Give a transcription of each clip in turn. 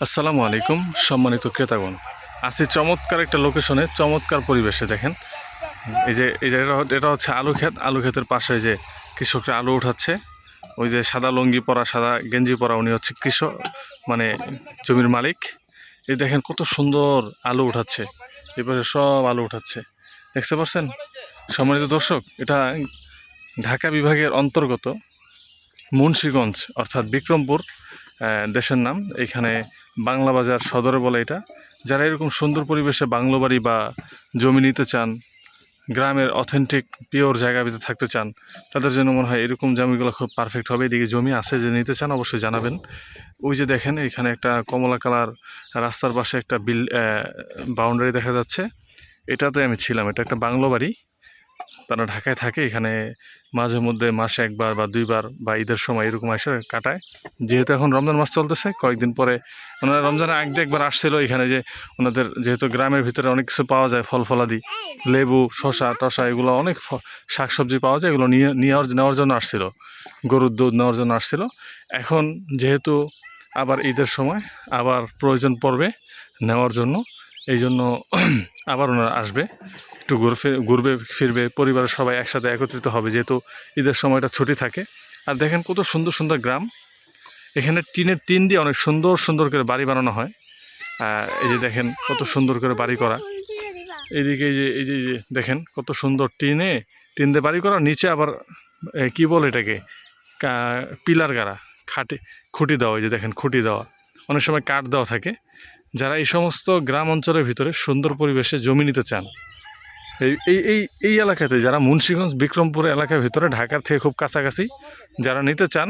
আসসালামু আলাইকুম সম্মানিত ক্রেতাগণ। আছি চমৎকার একটা লোকেশনে, চমৎকার পরিবেশে। দেখেন এটা হচ্ছে আলু ক্ষেত। আলু ক্ষেতের পাশে যে কৃষকরা আলু উঠাচ্ছে, ওই যে সাদা লুঙ্গি পরা, সাদা গেঞ্জি পরা, উনি হচ্ছে কৃষক, মানে জমির মালিক। এই দেখেন কত সুন্দর আলু উঠাচ্ছে, এবারে সব আলু উঠাচ্ছে, দেখতে পাচ্ছেন সম্মানিত দর্শক। এটা ঢাকা বিভাগের অন্তর্গত মুন্সিগঞ্জ অর্থাৎ বিক্রমপুর দেশের নাম। এইখানে বাংলা বাজার সদরে বলে এটা। যারা এরকম সুন্দর পরিবেশে বাংলো বাড়ি বা জমি নিতে চান, গ্রামের অথেন্টিক পিওর জায়গাতে থাকতে চান, তাদের জন্য মনে হয় এরকম জমিগুলো খুব পারফেক্ট হবে। এদিকে জমি আছে, যে নিতে চান অবশ্যই জানাবেন। ওই যে দেখেন এখানে একটা কমলা কালার রাস্তার পাশে একটা বাউন্ডারি দেখা যাচ্ছে। এটাতে আমি ছিলাম। এটা একটা বাংলো বাড়ি। তারা ঢাকায় থাকে, এখানে মাঝে মধ্যে মাসে একবার বা দুইবার বা ঈদের সময় এরকম এসে কাটায়। যেহেতু এখন রমজান মাস চলতেছে, কয়েকদিন পরে ওনারা রমজানের আগে একবার আসছিল এখানে। যে ওনাদের যেহেতু গ্রামের ভিতরে অনেক কিছু পাওয়া যায়, ফল ফলাদি, লেবু, শশা টশা, এগুলো অনেক শাকসবজি পাওয়া যায়, এগুলো নেওয়ার জন্য আসছিল। গরুর দুধ নেওয়ার জন্য আসছিল। এখন যেহেতু আবার ঈদের সময় আবার প্রয়োজন পড়বে নেওয়ার জন্য, এই জন্য আবার ওনারা আসবে, একটু ঘুরবে ফিরবে, পরিবারের সবাই একসাথে একত্রিত হবে, যেহেতু ঈদের সময়টা ছুটি থাকে। আর দেখেন কত সুন্দর সুন্দর গ্রাম। এখানে টিন দিয়ে অনেক সুন্দর সুন্দর করে বাড়ি বানানো হয়। এই যে দেখেন কত সুন্দর করে বাড়ি করা। এইদিকে এই যে দেখেন কত সুন্দর টিন দিয়ে বাড়ি করা। নিচে আবার কি বলে এটাকে, পিলার গাড়া, খুঁটি দেওয়া। এই যে দেখেন খুঁটি দেওয়া, অনেক সময় কাঠ দেওয়া থাকে। যারা এই সমস্ত গ্রাম অঞ্চলের ভিতরে সুন্দর পরিবেশে জমি নিতে চান, এই এই এই এই এলাকাতে, যারা মুন্সিগঞ্জ বিক্রমপুর এলাকার ভিতরে ঢাকার থেকে খুব কাছাকাছি যারা নিতে চান,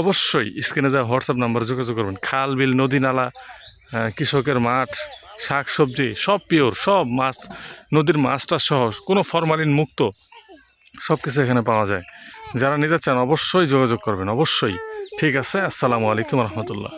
অবশ্যই স্ক্রিনে দেওয়া হোয়াটসঅ্যাপ নাম্বারে যোগাযোগ করবেন। খাল বিল নদী নালা, কৃষকের মাঠ, শাক সবজি সব পিওর, সব মাছ, নদীর মাছটা সহ কোনো ফরমালিন মুক্ত সব কিছু এখানে পাওয়া যায়। যারা নিতে চান অবশ্যই যোগাযোগ করবেন, অবশ্যই। ঠিক আছে, আসসালামু আলাইকুম রহমতুল্লাহ।